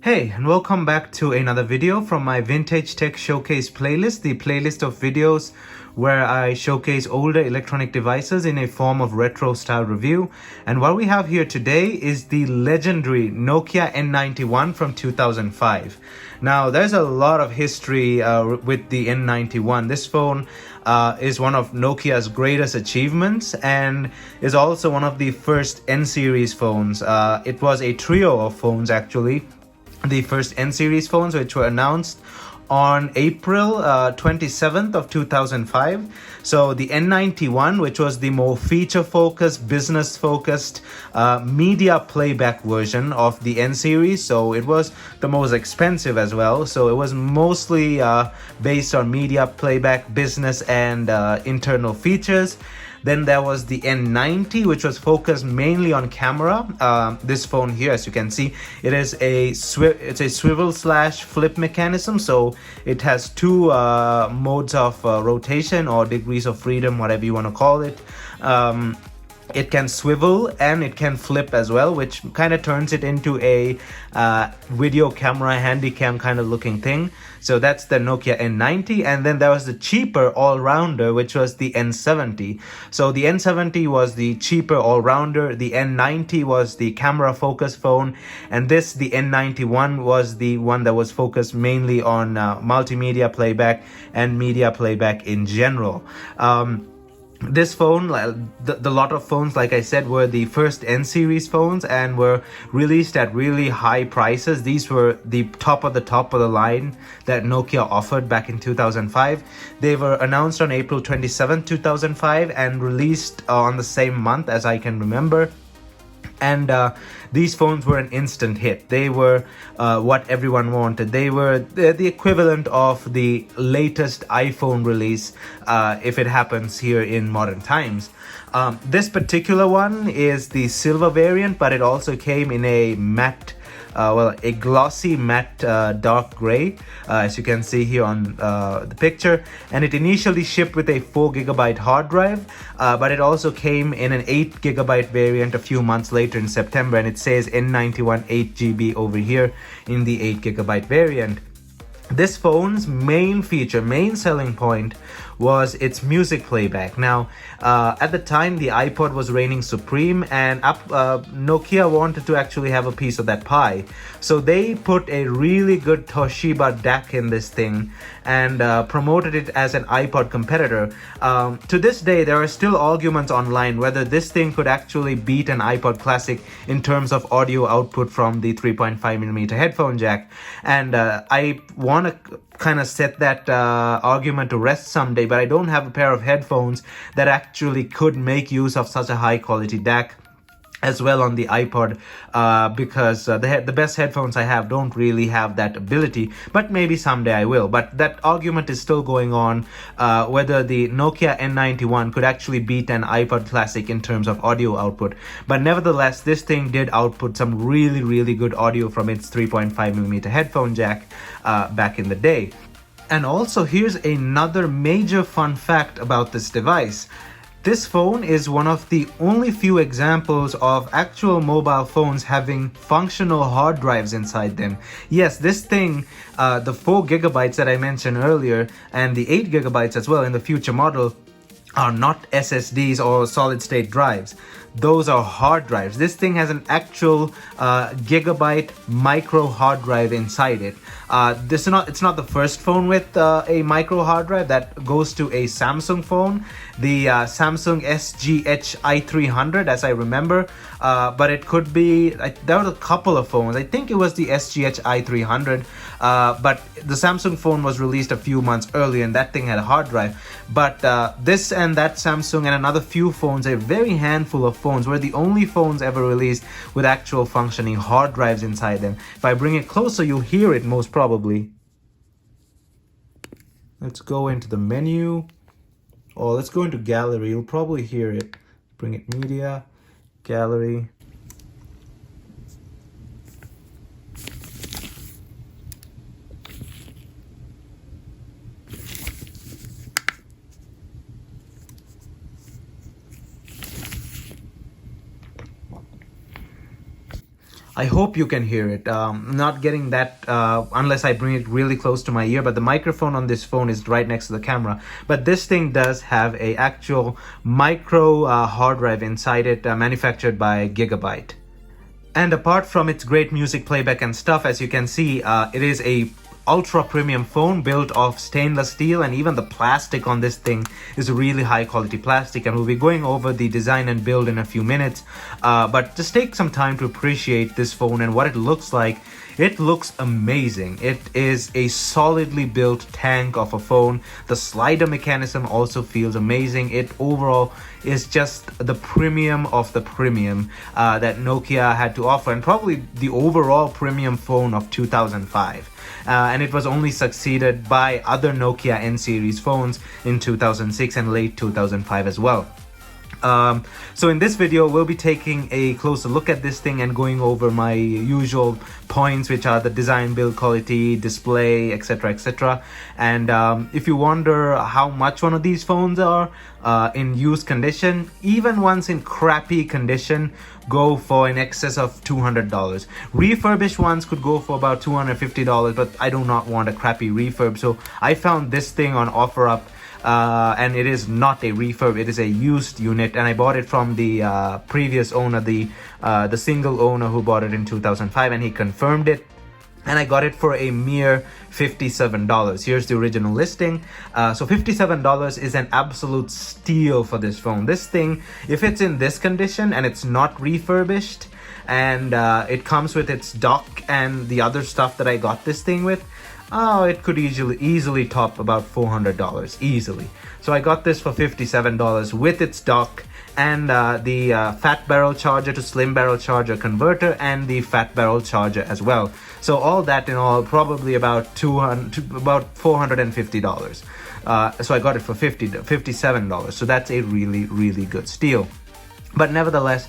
Hey, and welcome back to another video from my Vintage Tech Showcase playlist, the playlist of videos where I showcase older electronic devices in a form of retro style review. And what we have here today is the legendary Nokia N91 from 2005. Now, there's a lot of history with the N91. This phone is one of Nokia's greatest achievements and is also one of the first N-Series phones. It was a trio of phones actually. The first N-Series phones, which were announced on April 27th of 2005. So the N91, which was the more feature-focused, business-focused media playback version of the N-Series. So it was the most expensive as well. So it was mostly based on media playback, business, and internal features. Then there was the N90, which was focused mainly on camera. This phone here, as you can see, it is a swivel slash flip mechanism. So it has two modes of rotation or degrees of freedom, whatever you want to call it. It can swivel and it can flip as well, which kind of turns it into a video camera, handy cam kind of looking thing. So that's the Nokia N90. And then there was the cheaper all-rounder, which was the N70. So the N70 was the cheaper all-rounder. The N90 was the camera-focused phone. And the N91, was the one that was focused mainly on multimedia playback and media playback in general. This phone, the lot of phones, like I said, were the first N-Series phones and were released at really high prices. These were the top of the line that Nokia offered back in 2005. They were announced on April 27, 2005 and released on the same month as I can remember. And these phones were an instant hit. They were what everyone wanted. They were the equivalent of the latest iPhone release if it happens here in modern times. This particular one is the silver variant, but it also came in a matte a glossy matte dark gray, as you can see here on the picture. And it initially shipped with a 4GB hard drive, but it also came in an 8GB variant a few months later in September, and it says N91 8GB over here in the 8GB variant. This phone's main selling point was its music playback. Now, at the time, the iPod was reigning supreme, and Nokia wanted to actually have a piece of that pie. So they put a really good Toshiba DAC in this thing and promoted it as an iPod competitor. To this day, there are still arguments online whether this thing could actually beat an iPod Classic in terms of audio output from the 3.5mm headphone jack. And I want to kind of set that argument to rest someday, but I don't have a pair of headphones that actually could make use of such a high quality DAC as well on the iPod, because the best headphones I have don't really have that ability, but maybe someday I will. But that argument is still going on, whether the Nokia N91 could actually beat an iPod Classic in terms of audio output. But nevertheless, this thing did output some really good audio from its 3.5mm headphone jack back in the day. And also, here's another major fun fact about this device. This phone is one of the only few examples of actual mobile phones having functional hard drives inside them. Yes, this thing, the 4GB that I mentioned earlier and the 8GB as well in the future model, are not SSDs or solid state drives. Those are hard drives. This thing has an actual gigabyte micro hard drive inside it. It's not the first phone with a micro hard drive. That goes to a Samsung phone, the Samsung SGH i300, as I remember. But it could be, there were a couple of phones. I think it was the SGH i300. But the Samsung phone was released a few months earlier, and that thing had a hard drive. But this and that Samsung and another few phones, a very handful of phones, were the only phones ever released with actual functioning hard drives inside them. If I bring it closer, you'll hear it most probably. Let's go into the menu. Oh, let's go into gallery. You'll probably hear it. Bring it media, gallery. I hope you can hear it. Not getting that unless I bring it really close to my ear, but the microphone on this phone is right next to the camera. But this thing does have a actual micro hard drive inside it, manufactured by Gigabyte. And apart from its great music playback and stuff, as you can see, it is a ultra premium phone built of stainless steel, and even the plastic on this thing is really high quality plastic, and we'll be going over the design and build in a few minutes, but just take some time to appreciate this phone and what it looks like. It looks amazing. It is a solidly built tank of a phone. The slider mechanism also feels amazing. It overall is just the premium of the premium that Nokia had to offer, and probably the overall premium phone of 2005. And it was only succeeded by other Nokia N-Series phones in 2006 and late 2005 as well. So in this video, we'll be taking a closer look at this thing and going over my usual points, which are the design, build quality, display, etc, etc. And if you wonder how much one of these phones are in used condition, even ones in crappy condition go for in excess of $200. Refurbished ones could go for about $250, but I do not want a crappy refurb, so I found this thing on OfferUp. And it is not a refurb, it is a used unit, and I bought it from the previous owner, the single owner who bought it in 2005, and he confirmed it, and I got it for a mere $57. Here's the original listing. So $57 is an absolute steal for this phone. This thing, if it's in this condition and it's not refurbished, and it comes with its dock and the other stuff that I got this thing with, oh, it could easily top about $400 easily. So I got this for $57 with its dock and the fat barrel charger to slim barrel charger converter and the fat barrel charger as well. So all that in all, probably about $450. So I got it for $57. So that's a really good steal. But nevertheless,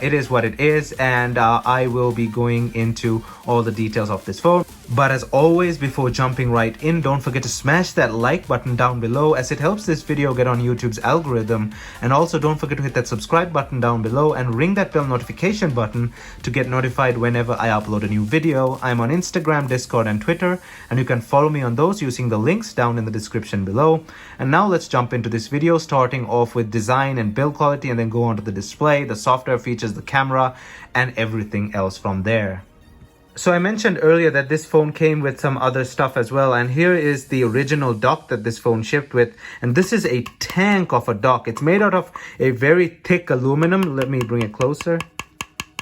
it is what it is, and I will be going into all the details of this phone. But as always, before jumping right in, don't forget to smash that like button down below, as it helps this video get on YouTube's algorithm. And also don't forget to hit that subscribe button down below and ring that bell notification button to get notified whenever I upload a new video. I'm on Instagram, Discord, and Twitter, and you can follow me on those using the links down in the description below. And now let's jump into this video, starting off with design and build quality, and then go on to the display, the software features, the camera, and everything else from there. So I mentioned earlier that this phone came with some other stuff as well, and here is the original dock that this phone shipped with, and this is a tank of a dock. It's made out of a very thick aluminum. Let me bring it closer.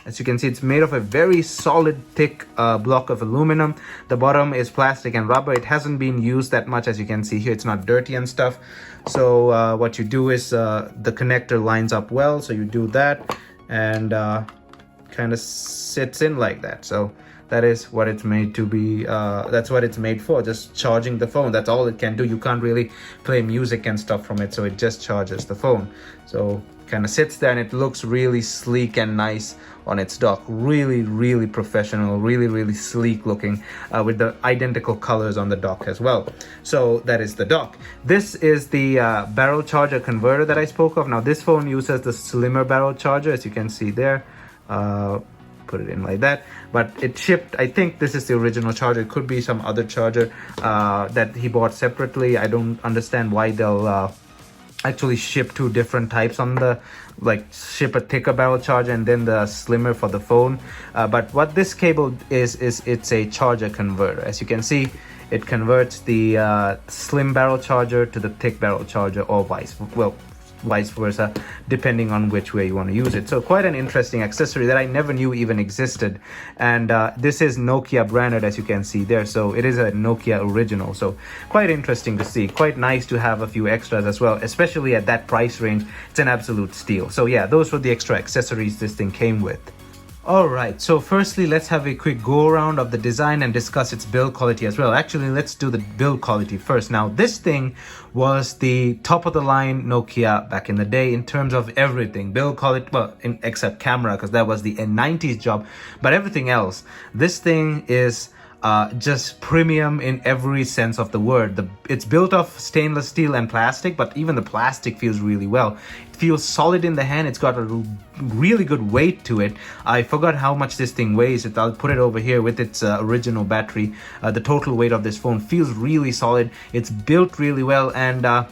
As you can see, it's made of a very solid, thick block of aluminum. The bottom is plastic and rubber. It hasn't been used that much, as you can see here. It's not dirty and stuff. So what you do is the connector lines up well. So you do that, and kind of sits in like that. So that is what it's made to be. That's what it's made for, just charging the phone. That's all it can do. You can't really play music and stuff from it, so it just charges the phone. So kind of sits there, and it looks really sleek and nice on its dock. Really professional, really sleek looking, with the identical colors on the dock as well. So that is the dock. This is the barrel charger converter that I spoke of. Now this phone uses the slimmer barrel charger, as you can see there. Put it in like that, but it shipped, I think this is the original charger. It could be some other charger that he bought separately. I don't understand why they'll actually ship two different types on the, like, ship a thicker barrel charger and then the slimmer for the phone. But what this cable is it's a charger converter. As you can see, it converts the slim barrel charger to the thick barrel charger, or vice versa, depending on which way you want to use it. So quite an interesting accessory that I never knew even existed. And this is Nokia branded, as you can see there. So it is a Nokia original. So quite interesting to see. Quite nice to have a few extras as well, especially at that price range. It's an absolute steal. So yeah, those were the extra accessories this thing came with. Alright, so firstly, let's have a quick go around of the design and discuss its build quality as well. Actually, let's do the build quality first. Now, this thing was the top of the line Nokia back in the day in terms of everything. Build quality, well, except camera, because that was the N90's job. But everything else, this thing is just premium in every sense of the word. It's built of stainless steel and plastic, but even the plastic feels really well. It feels solid in the hand. It's got a really good weight to it. I forgot how much this thing weighs. I'll put it over here with its original battery. The total weight of this phone feels really solid. It's built really well, and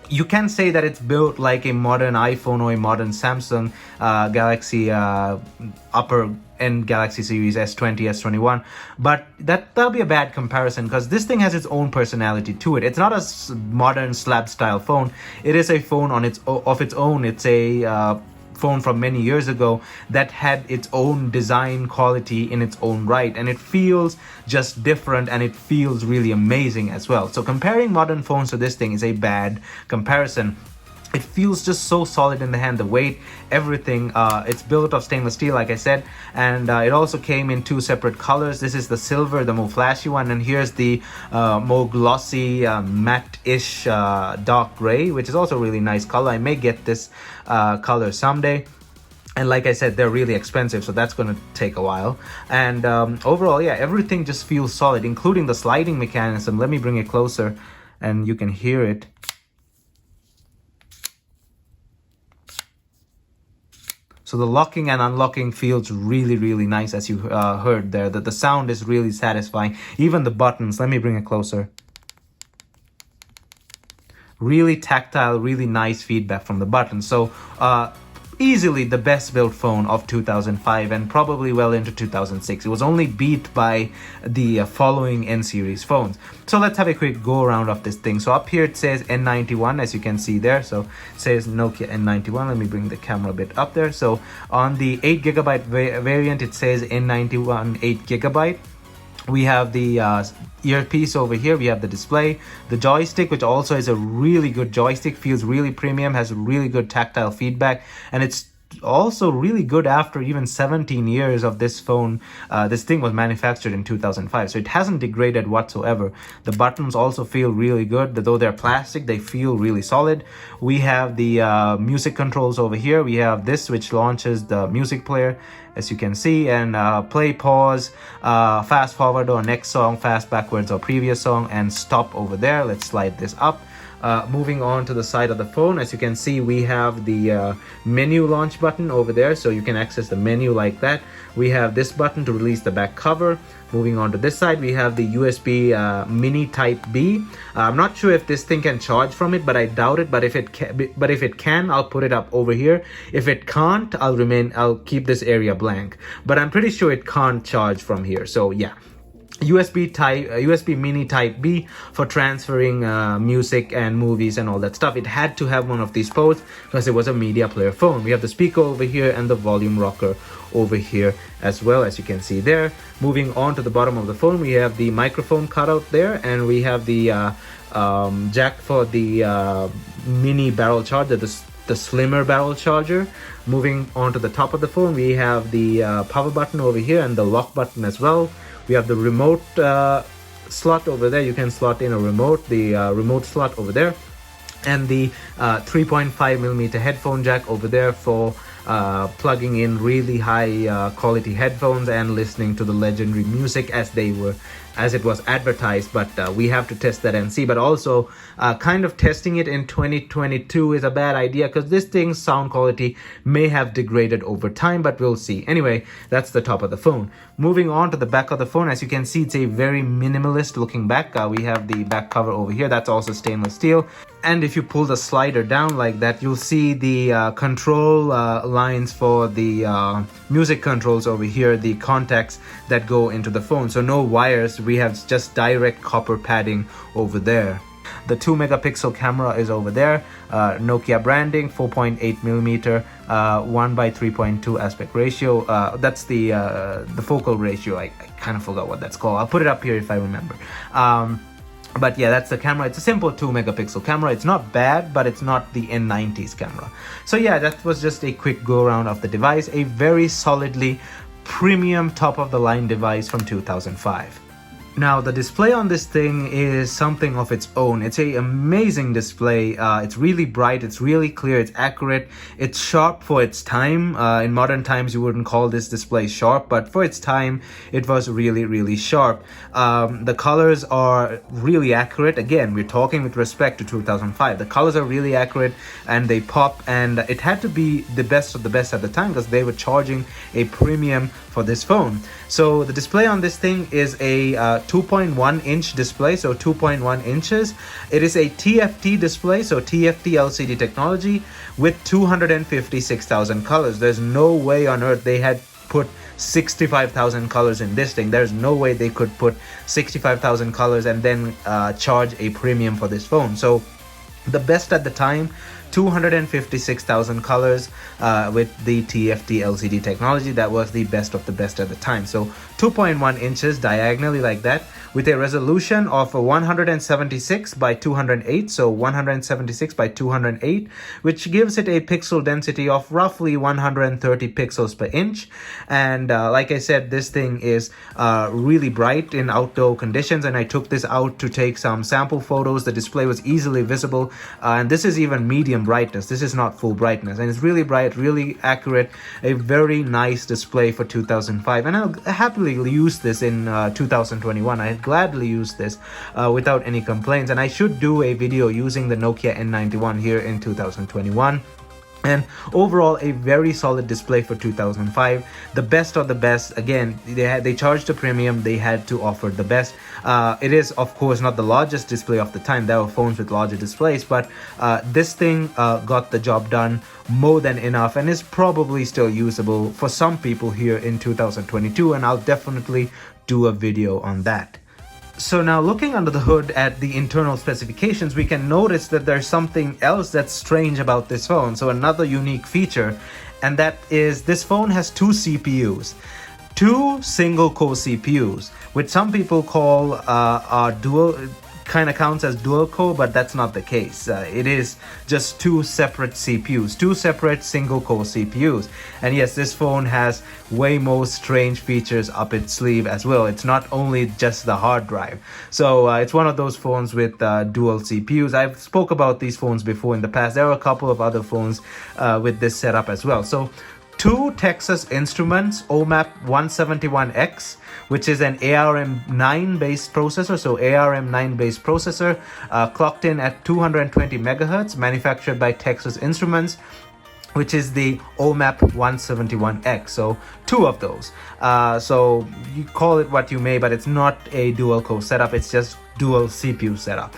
you can say that it's built like a modern iPhone or a modern Samsung Galaxy upper end Galaxy series S20, S21, but that'll be a bad comparison because this thing has its own personality to it. It's not a modern slab style phone. It is a phone of its own. It's a phone from many years ago that had its own design quality in its own right, and it feels just different, and it feels really amazing as well. So comparing modern phones to this thing is a bad comparison. It feels just so solid in the hand, the weight, everything. It's built of stainless steel, like I said, and it also came in two separate colors. This is the silver, the more flashy one, and here's the more glossy, matte-ish dark gray, which is also a really nice color. I may get this color someday. And like I said, they're really expensive, so that's going to take a while. And overall, yeah, everything just feels solid, including the sliding mechanism. Let me bring it closer, and you can hear it. So the locking and unlocking feels really, really nice, as you heard there. The sound is really satisfying. Even the buttons, let me bring it closer. Really tactile, really nice feedback from the buttons. So easily the best built phone of 2005 and probably well into 2006. It was only beat by the following N-Series phones. So let's have a quick go around of this thing. So up here it says N91, as you can see there. So it says Nokia N91. Let me bring the camera a bit up there. So on the 8GB variant, it says N91 8GB. We have the earpiece over here. We have the display, the joystick, which also is a really good joystick, feels really premium, has really good tactile feedback, and it's also really good after even 17 years of this phone. This thing was manufactured in 2005, so it hasn't degraded whatsoever. The buttons also feel really good. Though they're plastic, they feel really solid. We have the music controls over here. We have this, which launches the music player, as you can see, and play, pause, fast forward or next song, fast backwards or previous song, and stop over there. Let's slide this up. Moving on to the side of the phone, as you can see, we have the menu launch button over there, so you can access the menu like that. We have this button to release the back cover. Moving on to this side, we have the USB mini type B. I'm not sure if this thing can charge from it, but I doubt it. But if it can, I'll put it up over here. If it can't, I'll keep this area blank. But I'm pretty sure it can't charge from here. So yeah. USB mini type B for transferring music and movies and all that stuff. It had to have one of these ports because it was a media player phone. We have the speaker over here and the volume rocker over here as well, as you can see there. Moving on to the bottom of the phone, we have the microphone cutout there, and we have the jack for the mini barrel charger, the slimmer barrel charger. Moving on to the top of the phone, we have the power button over here and the lock button as well. We have the remote slot over there. You can slot in a remote, the remote slot over there, and the 3.5mm headphone jack over there for plugging in really high quality headphones and listening to the legendary music as it was advertised. But we have to test that and see. But also kind of testing it in 2022 is a bad idea because this thing's sound quality may have degraded over time, but we'll see. Anyway, that's the top of the phone. Moving on to the back of the phone, as you can see, it's a very minimalist looking back. We have the back cover over here. That's also stainless steel. And if you pull the slider down like that, you'll see the control lines for the music controls over here, the contacts that go into the phone. So no wires, we have just direct copper padding over there. The 2-megapixel camera is over there. Nokia branding, 4.8mm, 1:3.2 aspect ratio. That's the focal ratio. I kind of forgot what that's called. I'll put it up here if I remember. But yeah, that's the camera. It's a simple 2-megapixel camera. It's not bad, but it's not the N90's camera. So yeah, that was just a quick go around of the device. A very solidly premium top of the line device from 2005. Now, the display on this thing is something of its own. It's an amazing display. It's really bright, it's really clear, it's accurate, it's sharp for its time. In modern times, you wouldn't call this display sharp, but for its time, it was really, really sharp. The colors are really accurate. Again, we're talking with respect to 2005. The colors are really accurate and they pop, and it had to be the best of the best at the time because they were charging a premium for this phone. So the display on this thing is a 2.1 inch display, so 2.1 inches. It is a TFT display, so TFT LCD technology with 256,000 colors. There's no way on earth they had put 65,000 colors in this thing. There's no way they could put 65,000 colors and then charge a premium for this phone. So the best at the time, 256,000 colors with the TFT LCD technology. That was the best of the best at the time. So 2.1 inches diagonally like that, with a resolution of 176 by 208, so 176 by 208, which gives it a pixel density of roughly 130 pixels per inch. And like I said, this thing is really bright in outdoor conditions, and I took this out to take some sample photos. The display was easily visible, and this is even medium brightness. This is not full brightness, and it's really bright, really accurate, a very nice display for 2005. And I'll happily use this in 2021. I gladly use this without any complaints, and I should do a video using the Nokia N91 here in 2021. And overall, a very solid display for 2005. The best of the best. Again, they charged a premium. They had to offer the best. It is, of course, not the largest display of the time. There were phones with larger displays, but this thing got the job done more than enough and is probably still usable for some people here in 2022. And I'll definitely do a video on that. So now, looking under the hood at the internal specifications, we can notice that there's something else that's strange about this phone. So another unique feature, and that is this phone has two CPUs, two single core CPUs, which some people call dual, kind of counts as dual core, but that's not the case. It is just two separate CPUs, two separate single core CPUs. And yes, this phone has way more strange features up its sleeve as well. It's not only just the hard drive. So it's one of those phones with dual CPUs. I've spoke about these phones before in the past. There are a couple of other phones with this setup as well. So two Texas Instruments OMAP 171X, which is an ARM9 based processor. So ARM9 based processor clocked in at 220 megahertz, manufactured by Texas Instruments, which is the OMAP 171X. So two of those. So you call it what you may, but it's not a dual core setup. It's just dual CPU setup.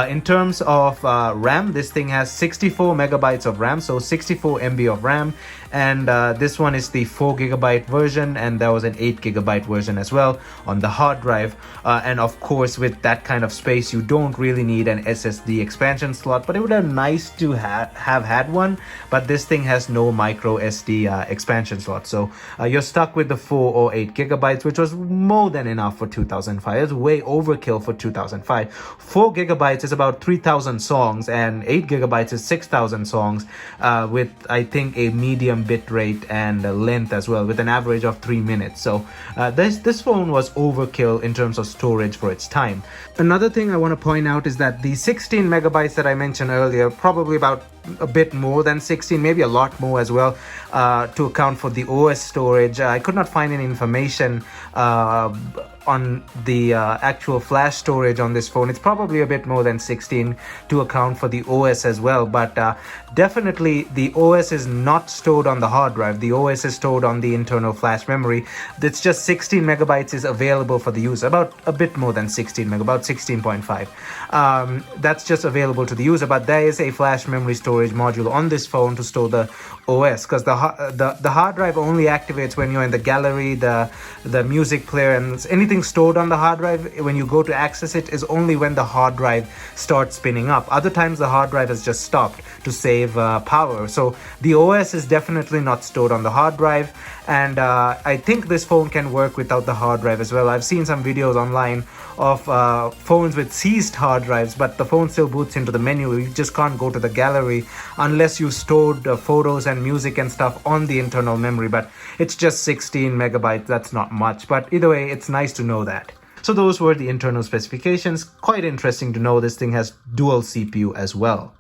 In terms of RAM, this thing has 64 megabytes of RAM, so 64 MB of RAM, and this one is the 4 gigabyte version, and there was an 8 gigabyte version as well on the hard drive. And of course, with that kind of space, you don't really need an SSD expansion slot, but it would have been nice to have had one. But this thing has no micro SD expansion slot, so you're stuck with the 4 or 8 gigabytes, which was more than enough for 2005. It's way overkill for 2005. 4 gigabytes is about 3,000 songs, and 8 gigabytes is 6,000 songs, with I think a medium bit rate and length as well, with an average of 3 minutes. So this phone was overkill in terms of storage for its time. Another thing I want to point out is that the 16 megabytes that I mentioned earlier, probably about a bit more than 16, maybe a lot more as well, to account for the OS storage. I could not find any information on the actual flash storage on this phone. It's probably a bit more than 16 to account for the OS as well, but definitely the OS is not stored on the hard drive. The OS is stored on the internal flash memory. It's just 16 megabytes is available for the user, about a bit more than 16 megabytes, about 16.5. That's just available to the user, but there is a flash memory storage module on this phone to store the OS, because the hard drive only activates when you're in the gallery, the music player, and anything stored on the hard drive, when you go to access it, is only when the hard drive starts spinning up. Other times the hard drive has just stopped to save power. So the OS is definitely not stored on the hard drive, and I think this phone can work without the hard drive as well. I've seen some videos online of phones with seized hard drives, but the phone still boots into the menu. You just can't go to the gallery unless you stored photos and music and stuff on the internal memory. But it's just 16 megabytes. That's not much, but either way, it's nice to know that. So So those were the internal specifications. Quite interesting to know this thing has dual CPU as well.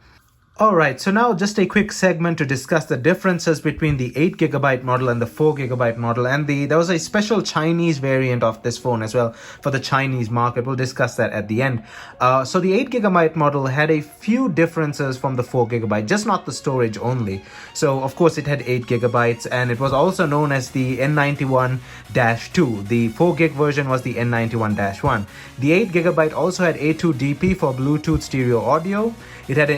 Alright, so now just a quick segment to discuss the differences between the 8GB model and the 4GB model, and there was a special Chinese variant of this phone as well for the Chinese market. We'll discuss that at the end. So the 8GB model had a few differences from the 4GB, just not the storage only. So of course it had 8GB, and it was also known as the N91-2. The 4GB version was the N91-1. The 8GB also had A2DP for Bluetooth stereo audio. It had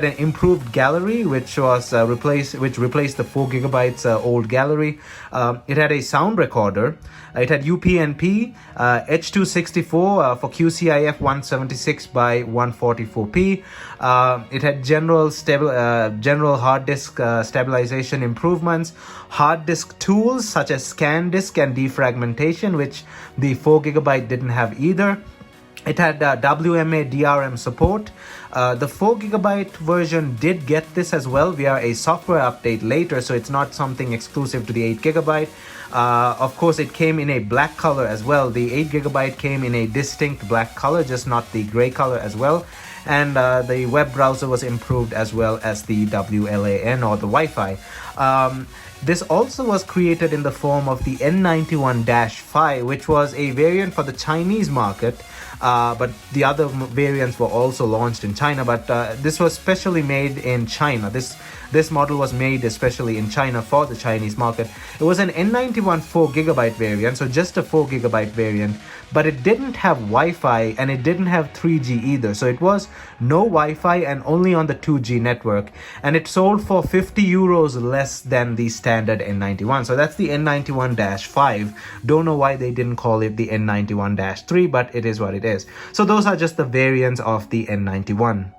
an improved gallery, which replaced the 4GB old gallery. It had a sound recorder. It had UPnP, H.264 for QCIF 176 by 144p. It had general hard disk stabilization improvements, hard disk tools such as scan disk and defragmentation, which the 4GB didn't have either. It had WMA DRM support. The 4GB version did get this as well via a software update later, so it's not something exclusive to the 8GB. Of course, it came in a black color as well. The 8GB came in a distinct black color, just not the gray color as well. And the web browser was improved as well as the WLAN or the Wi-Fi. This also was created in the form of the N91-5, which was a variant for the Chinese market. But the other variants were also launched in China, but this was specially made in China. This model was made especially in China for the Chinese market. It was an N91 4GB variant, so just a 4GB variant, but it didn't have Wi-Fi and it didn't have 3G either. So it was no Wi-Fi and only on the 2G network, and it sold for 50 euros less than the standard N91. So that's the N91-5. Don't know why they didn't call it the N91-3, but it is what it is. So those are just the variants of the N91.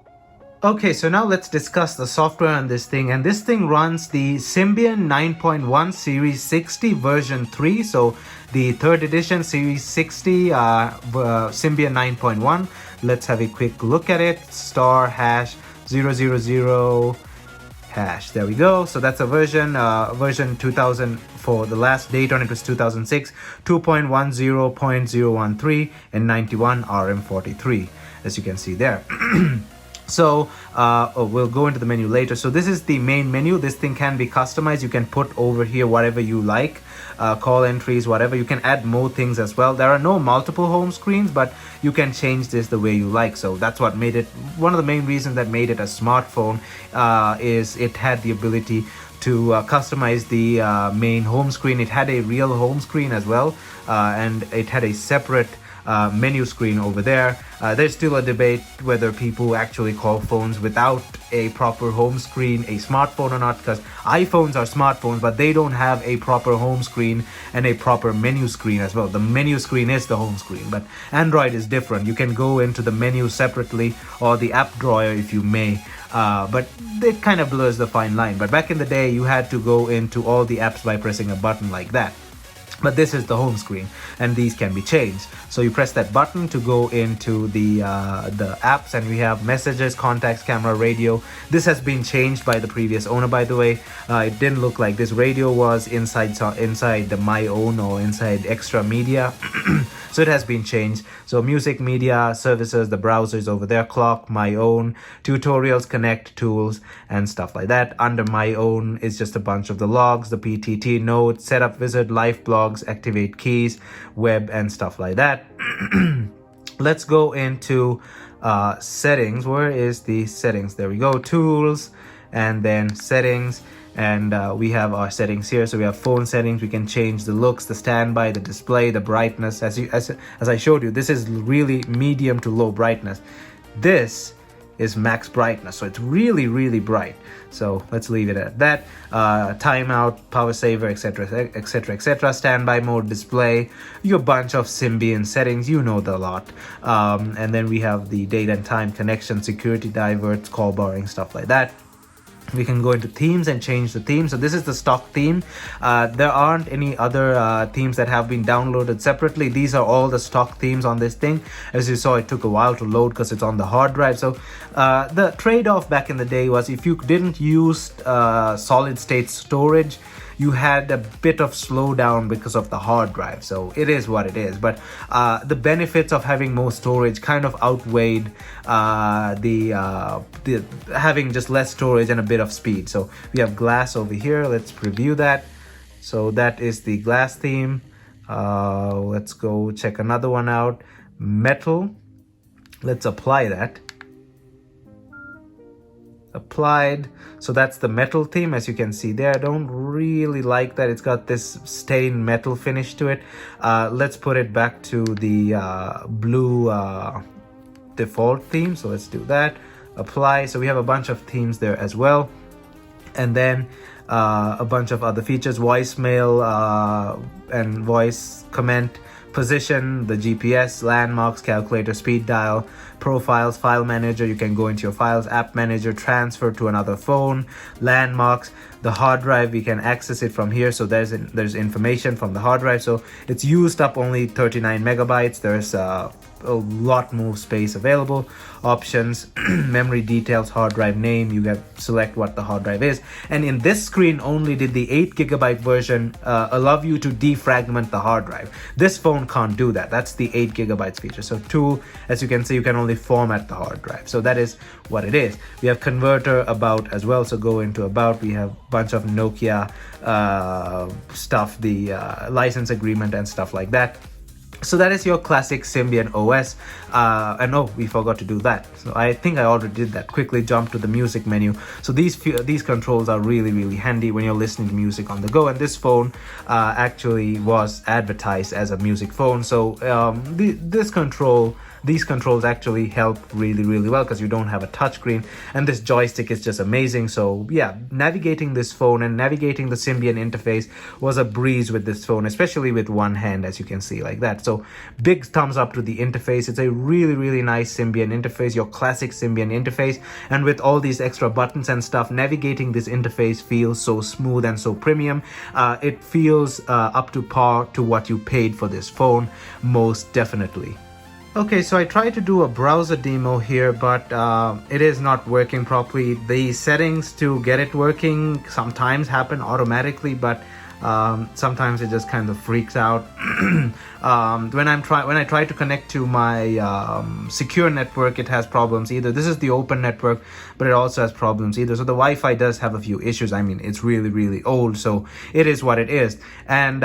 Okay, so now let's discuss the software on this thing, and this thing runs the Symbian 9.1 Series 60 version 3, so the 3rd edition Series 60 Symbian 9.1. Let's have a quick look at it. *#000# there we go. So that's a version 2000. For the last date on it was 2006, 2.10.013 and 91 RM43, as you can see there. So we'll go into the menu later. So this is the main menu. This thing can be customized. You can put over here whatever you like, call entries, whatever. You can add more things as well. There are no multiple home screens, but you can change this the way you like. So that's what made it, one of the main reasons that made it a smartphone, is it had the ability to customize the main home screen. It had a real home screen as well, and it had a separate menu screen over there. There's still a debate whether people actually call phones without a proper home screen a smartphone or not, because iPhones are smartphones, but they don't have a proper home screen and a proper menu screen as well. The menu screen is the home screen, but Android is different. You can go into the menu separately, or the app drawer if you may, but it kind of blurs the fine line. But back in the day, you had to go into all the apps by pressing a button like that. But this is the home screen, and these can be changed. So you press that button to go into the apps, and we have messages, contacts, camera, radio. This has been changed by the previous owner, by the way. It didn't look like this. Radio was inside the My Own or inside Extra Media. So it has been changed. So music, media, services, the browsers over there, clock, My Own, tutorials, connect, tools, and stuff like that. Under My Own is just a bunch of the logs, the PTT, notes, setup wizard, live blogs, activate keys, web, and stuff like that. Let's go into settings. Where is the settings? There we go. Tools, and then settings. And we have our settings here. So we have phone settings. We can change the looks, the standby, the display, the brightness. As I showed you, this is really medium to low brightness. This is max brightness, so it's really, really bright. So let's leave it at that. Timeout, power saver, etc., etc., etc. Standby mode, display, your bunch of Symbian settings, you know the lot. And then we have the date and time, connection, security diverts, call barring, stuff like that. We can go into themes and change the theme. So this is the stock theme. There aren't any other themes that have been downloaded separately. These are all the stock themes on this thing. As you saw, it took a while to load because it's on the hard drive. So the trade-off back in the day was if you didn't use solid state storage, you had a bit of slowdown because of the hard drive. So it is what it is. But the benefits of having more storage kind of outweighed the having just less storage and a bit of speed. So we have glass over here. Let's preview that. So that is the glass theme. Let's go check another one out. Metal. Let's apply that. Applied. So that's the metal theme, as you can see there. I don't really like that. It's got this stained metal finish to it. Let's put it back to the blue default theme. So let's do that. Apply. So we have a bunch of themes there as well. And then a bunch of other features, voicemail and voice comment, position, the GPS, landmarks, calculator, speed dial, profiles, file manager. You can go into your files, app manager, transfer to another phone, landmarks, the hard drive. We can access it from here. So there's information from the hard drive. So it's used up only 39 megabytes. There's a lot more space available. Options, memory details, hard drive name. You can select what the hard drive is. And in this screen only did the 8 gigabyte version allow you to defragment the hard drive. This phone can't do that. That's the 8 gigabytes feature. So tool, as you can see, you can only format the hard drive. So that is what it is. We have converter, about as well. So go into about. We have a bunch of Nokia stuff, the license agreement and stuff like that. So that is your classic Symbian OS. And oh, we forgot to do that. So I think I already did that. Quickly jump to the music menu. So these controls are really handy when you're listening to music on the go. And this phone actually was advertised as a music phone. So these controls actually help really well because you don't have a touchscreen, and this joystick is just amazing. So yeah, navigating this phone and navigating the Symbian interface was a breeze with this phone, especially with one hand, as you can see like that. So big thumbs up to the interface. It's a really nice Symbian interface, your classic Symbian interface, and with all these extra buttons and stuff, navigating this interface feels so smooth and so premium. It feels up to par to what you paid for this phone, most definitely. Okay, so I tried to do a browser demo here, but it is not working properly. The settings to get it working sometimes happen automatically, but sometimes it just kind of freaks out. When I try to connect to my secure network, it has problems either. This is the open network, but it also has problems either. So the Wi-Fi does have a few issues. I mean, it's really old, so it is what it is. And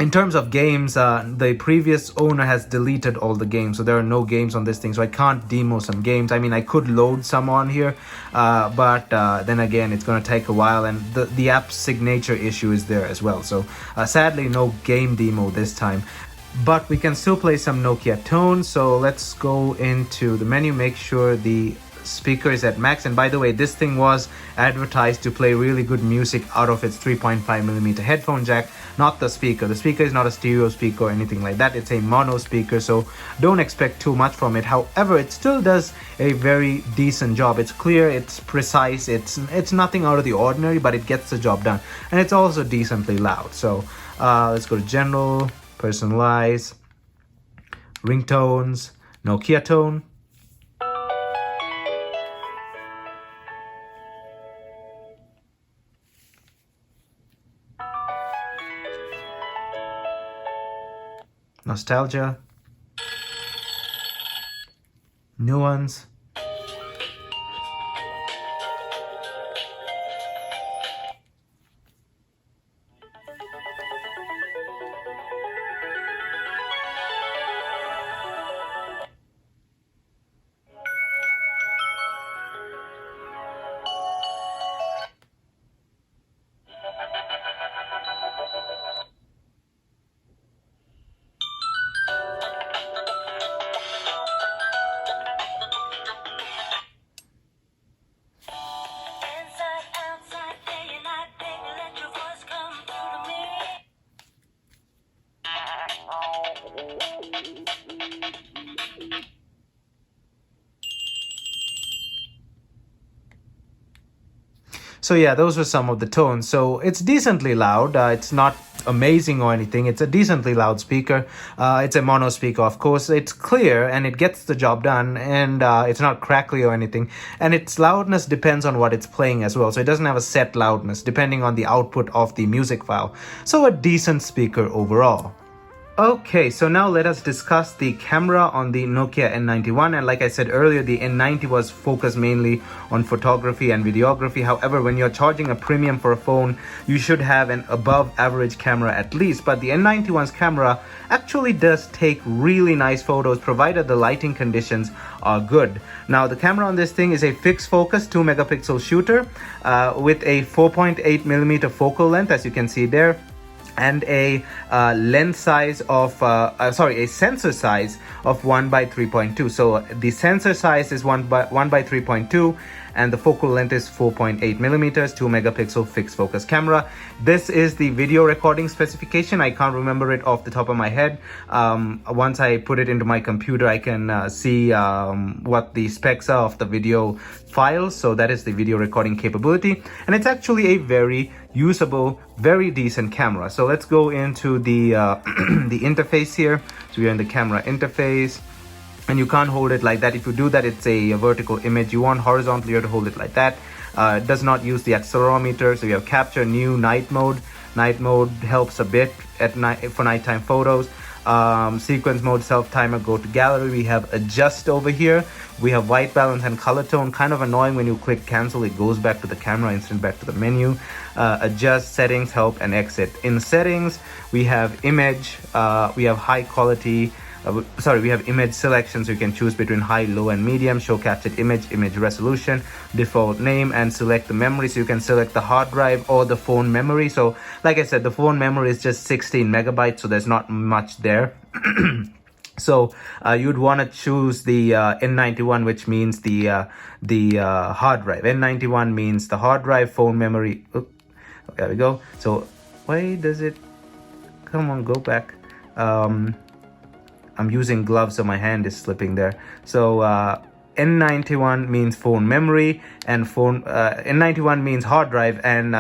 in terms of games, the previous owner has deleted all the games, so there are no games on this thing, so I can't demo some games. I mean, I could load some on here, but then again, it's going to take a while, and the app's signature issue is there as well. So sadly, no game demo this time. But we can still play some Nokia tones. So let's go into the menu, make sure the speaker is at max. And by the way, this thing was advertised to play really good music out of its 3.5mm headphone jack, not the speaker. The speaker is not a stereo speaker or anything like that. It's a mono speaker, so don't expect too much from it. However, it still does a very decent job. It's clear, it's precise, it's nothing out of the ordinary, but it gets the job done, and it's also decently loud. So let's go to general, personalize, ringtones, Nokia tone. Nostalgia, nuance, So yeah, those were some of the tones. So it's decently loud. It's not amazing or anything. It's a decently loud speaker. It's a mono speaker, of course. It's clear and it gets the job done, and it's not crackly or anything. And its loudness depends on what it's playing as well. So it doesn't have a set loudness depending on the output of the music file. So a decent speaker overall. Okay, so now let us discuss the camera on the Nokia N91. And like I said earlier, the N90 was focused mainly on photography and videography. However, when you're charging a premium for a phone, you should have an above average camera at least. But the N91's camera actually does take really nice photos provided the lighting conditions are good. Now, the camera on this thing is a fixed focus 2 megapixel shooter with a 4.8mm focal length, as you can see there, and a lens size of a sensor size of 1/3.2. So the sensor size is 1/3.2, and the focal length is 4.8 millimeters, 2 megapixel fixed focus camera. This is the video recording specification. I can't remember it off the top of my head. Once I put it into my computer, I can see what the specs are of the video files. So that is the video recording capability, and it's actually a very usable, very decent camera. So let's go into the the interface here. So we're in the camera interface, and you can't hold it like that. If you do that, it's a vertical image. You want horizontally, you have to hold it like that. It does not use the accelerometer. So you have capture, new, night mode. Night mode helps a bit at night for nighttime photos. Sequence mode, self timer, go to gallery. We have adjust over here. We have white balance and color tone. Kind of annoying when you click cancel, it goes back to the camera instead of back to the menu. Adjust, settings, help, and exit. In settings, we have image. We have high quality. We have image selection, so you can choose between high, low, and medium. Show captured image, image resolution, default name, and select the memory. So you can select the hard drive or the phone memory. So like I said, the phone memory is just 16 megabytes, so there's not much there. So you'd want to choose the N91, which means the hard drive. N91 means the hard drive, phone memory. Oop, there we go. So why does it? Come on, go back. I'm using gloves, so my hand is slipping there. So N91 means phone memory, and N91 means hard drive, and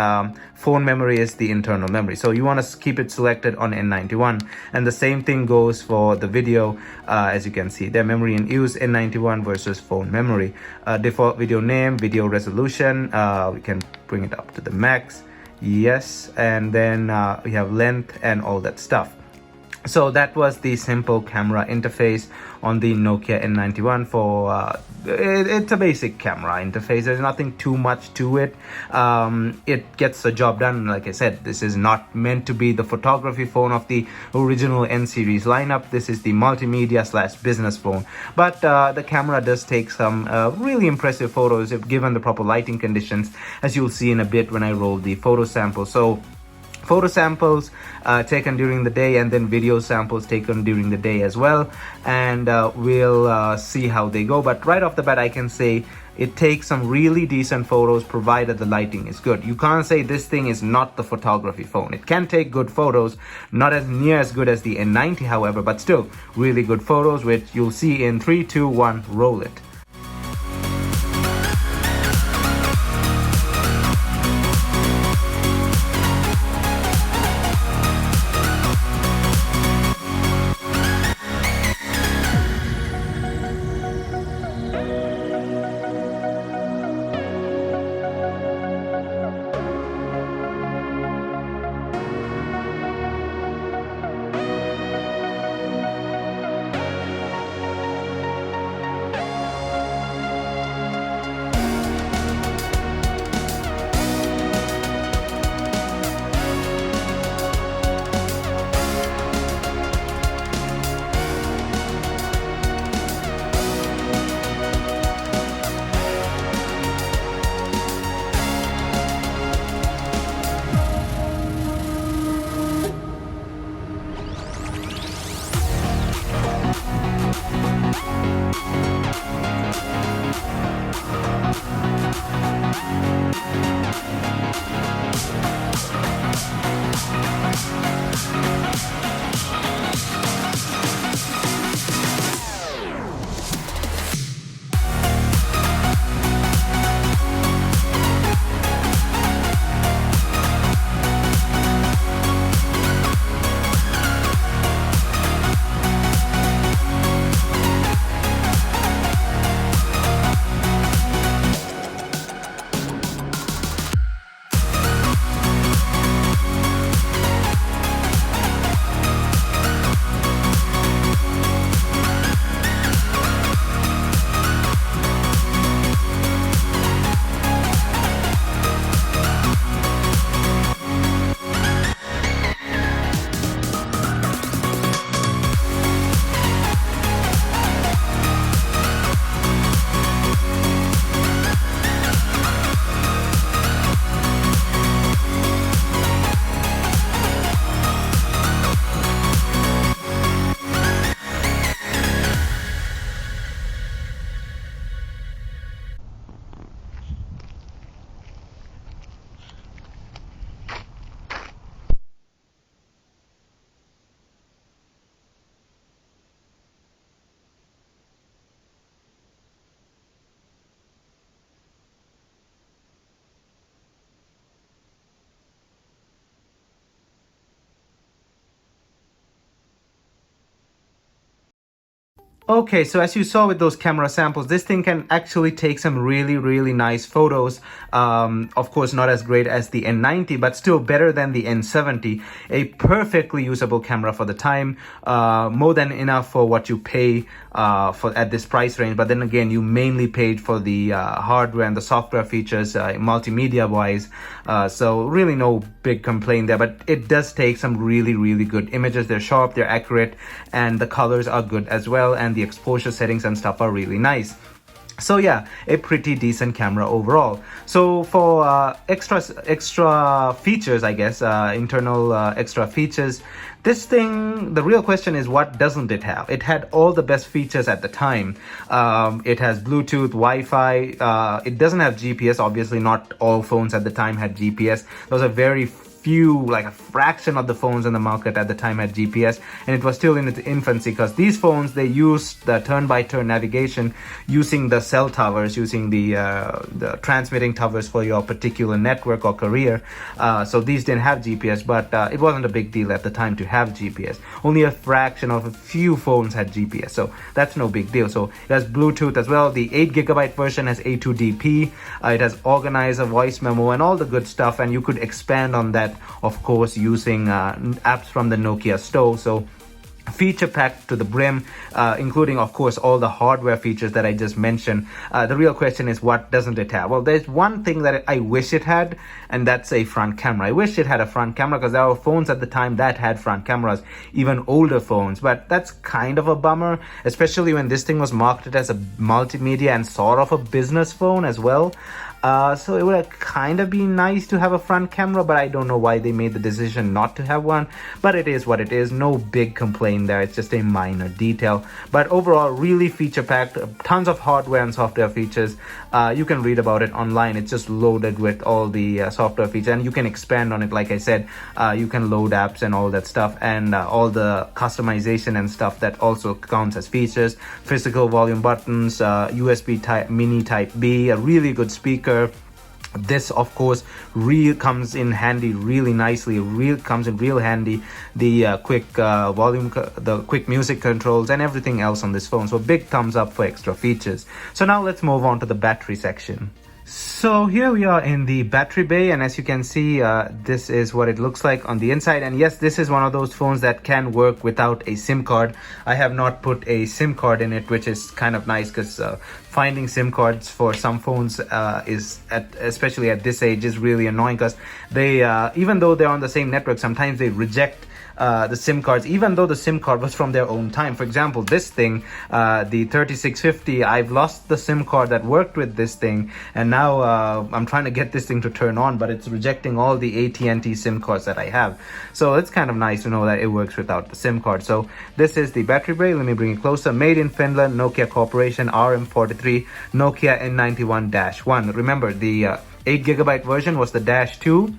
phone memory is the internal memory. So you want to keep it selected on N91, and the same thing goes for the video. As you can see, their memory in use, N91 versus phone memory. Default video name, video resolution. We can bring it up to the max. Yes, and then we have length and all that stuff. So that was the simple camera interface on the Nokia N91 for it's a basic camera interface. There's nothing too much to it. It gets the job done. Like I said, this is not meant to be the photography phone of the original N-series lineup. This is the multimedia / business phone. But the camera does take some really impressive photos if given the proper lighting conditions, as you'll see in a bit when I roll the photo sample. So photo samples taken during the day, and then video samples taken during the day as well, and we'll see how they go. But right off the bat, I can say it takes some really decent photos provided the lighting is good. You can't say this thing is not the photography phone. It can take good photos, not as near as good as the N90, however, but still really good photos, which you'll see in 3, 2, 1, roll it. Okay, so as you saw with those camera samples, this thing can actually take some really nice photos. Of course, not as great as the N90, but still better than the N70. A perfectly usable camera for the time, more than enough for what you pay for at this price range. But then again, you mainly paid for the hardware and the software features, multimedia wise. So really no big complaint there, but it does take some really good images. They're sharp, they're accurate, and the colors are good as well, and the exposure settings and stuff are really nice. So yeah, a pretty decent camera overall. So for extra features, I guess, internal extra features, this thing, the real question is, what doesn't it have? It had all the best features at the time. It has Bluetooth, Wi-Fi. It doesn't have GPS. Obviously, not all phones at the time had GPS. Those are very few, like a fraction of the phones in the market at the time had GPS, and it was still in its infancy, because these phones, they used the turn-by-turn navigation using the cell towers, using the transmitting towers for your particular network or career. So these didn't have GPS, but it wasn't a big deal at the time to have GPS. Only a fraction of a few phones had GPS, so that's no big deal. So it has Bluetooth as well. The 8GB version has A2DP. It has organizer, voice memo, and all the good stuff, and you could expand on that, of course, using apps from the Nokia store. So feature packed to the brim, including, of course, all the hardware features that I just mentioned. The real question is, what doesn't it have? Well, there's one thing that I wish it had, and that's a front camera. I wish it had a front camera, because there were phones at the time that had front cameras, even older phones, but that's kind of a bummer, especially when this thing was marketed as a multimedia and sort of a business phone as well. So it would have kind of been nice to have a front camera, but I don't know why they made the decision not to have one. But it is what it is. No big complaint there. It's just a minor detail. But overall, really feature-packed. Tons of hardware and software features. You can read about it online. It's just loaded with all the software features, and you can expand on it. Like I said, you can load apps and all that stuff, and all the customization and stuff that also counts as features. Physical volume buttons, USB type, mini type B, a really good speaker. This, of course, comes in handy really nicely. Comes in real handy. The quick volume, the quick music controls, and everything else on this phone. So big thumbs up for extra features. So now let's move on to the battery section. So here we are in the battery bay, and as you can see, this is what it looks like on the inside. And yes, this is one of those phones that can work without a SIM card. I have not put a SIM card in it, which is kind of nice, because finding SIM cards for some phones especially at this age, is really annoying, because they even though they're on the same network, sometimes they reject the SIM cards, even though the SIM card was from their own time. For example, this thing, the 3650, I've lost the SIM card that worked with this thing, and now I'm trying to get this thing to turn on, but it's rejecting all the AT&T SIM cards that I have. So it's kind of nice to know that it works without the SIM card. So this is the battery bay. Let me bring it closer. Made in Finland, Nokia Corporation, RM43, Nokia N91-1. Remember, the 8GB version was the -2,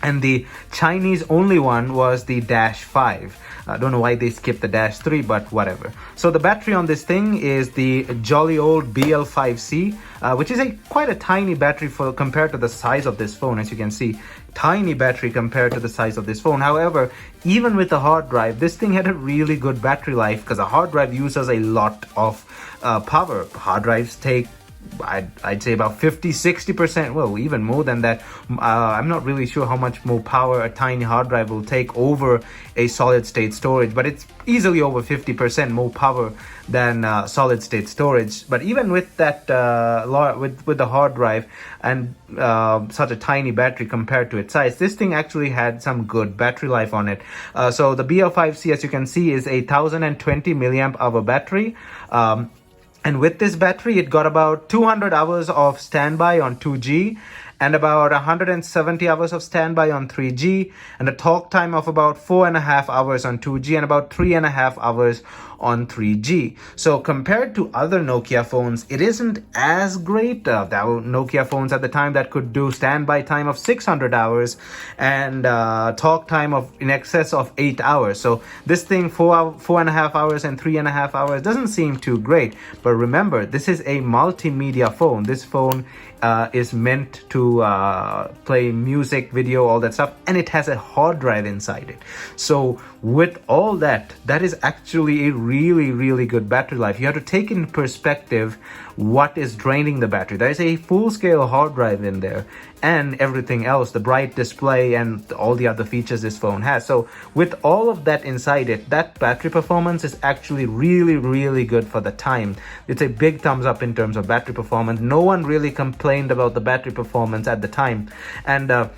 and the Chinese only one was the -5. I don't know why they skipped the -3, but whatever. So the battery on this thing is the jolly old BL5C, which is quite a tiny battery compared to the size of this phone. As you can see, tiny battery compared to the size of this phone. However, even with the hard drive, this thing had a really good battery life, because a hard drive uses a lot of power. Hard drives take, I'd say, about 50-60%, well, even more than that. I'm not really sure how much more power a tiny hard drive will take over a solid state storage, but it's easily over 50% more power than solid state storage. But even with that, with the hard drive and such a tiny battery compared to its size, this thing actually had some good battery life on it. So the BL5C, as you can see, is a 1020 milliamp hour battery. And with this battery, it got about 200 hours of standby on 2G, and about 170 hours of standby on 3G, and a talk time of about 4.5 hours on 2G, and about 3.5 hours on 3G. So compared to other Nokia phones, it isn't as great. There were Nokia phones at the time that could do standby time of 600 hours and talk time of in excess of 8 hours. So this thing, 4.5 hours and 3.5 hours doesn't seem too great. But remember, this is a multimedia phone. This phone is meant to play music, video, all that stuff, and it has a hard drive inside it. So with all that, that is actually a really good battery life. You have to take in perspective what is draining the battery. There is a full-scale hard drive in there and everything else, the bright display and all the other features this phone has. So with all of that inside it, that battery performance is actually really good for the time. It's a big thumbs up in terms of battery performance. No one really complained about the battery performance at the time. And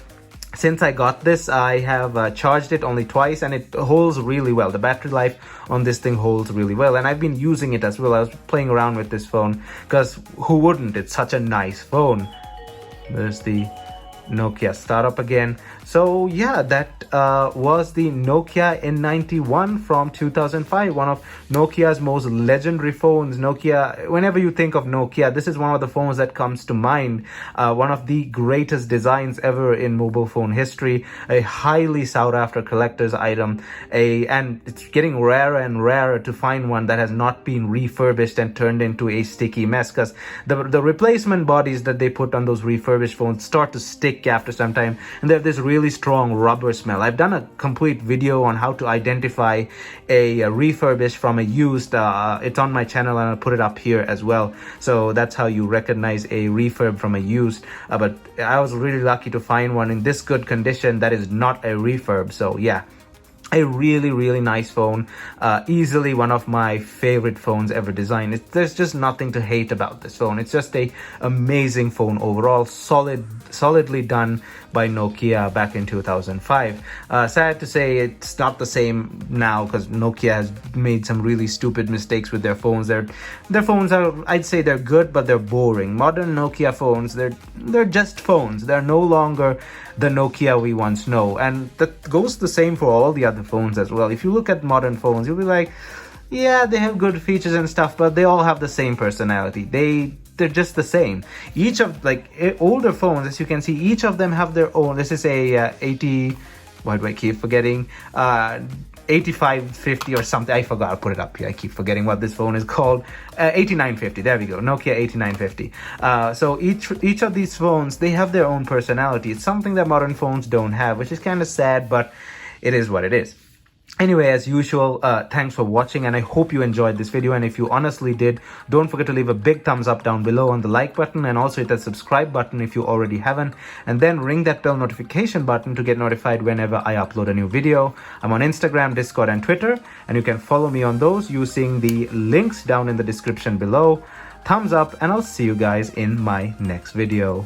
since I got this, I have charged it only twice, and it holds really well. The battery life on this thing holds really well, and I've been using it as well. I was playing around with this phone because who wouldn't? It's such a nice phone. There's the Nokia startup again. So yeah, that was the Nokia N91 from 2005, one of Nokia's most legendary phones. Nokia, whenever you think of Nokia, this is one of the phones that comes to mind. One of the greatest designs ever in mobile phone history, a highly sought after collector's item, and it's getting rarer and rarer to find one that has not been refurbished and turned into a sticky mess, because the replacement bodies that they put on those refurbished phones start to stick after some time, and they have this really strong rubber smell. I've done a complete video on how to identify a refurbished from a used. It's on my channel, and I'll put it up here as well. So that's how you recognize a refurb from a used. But I was really lucky to find one in this good condition that is not a refurb. So yeah, a really nice phone, easily one of my favorite phones ever designed. There's just nothing to hate about this phone. It's just a amazing phone overall, solidly done by Nokia back in 2005. Sad to say it's not the same now, because Nokia has made some really stupid mistakes with their phones. Their phones are, I'd say they're good, but they're boring. Modern Nokia phones, they're just phones. They're no longer the Nokia we once know, and that goes the same for all the other phones as well. If you look at modern phones, you'll be like, yeah, they have good features and stuff, but they all have the same personality. They're just the same. Each of, like, older phones, as you can see, each of them have their own. This is a 80, why do I keep forgetting? 8550 or something. I forgot. I'll put it up here. I keep forgetting what this phone is called. 8950. There we go. Nokia 8950. So each of these phones, they have their own personality. It's something that modern phones don't have, which is kind of sad, but it is what it is. Anyway, as usual, thanks for watching, and I hope you enjoyed this video. And if you honestly did, don't forget to leave a big thumbs up down below on the like button, and also hit that subscribe button if you already haven't, and then ring that bell notification button to get notified whenever I upload a new video. I'm on Instagram, Discord, and Twitter, and you can follow me on those using the links down in the description below. Thumbs up, and I'll see you guys in my next video.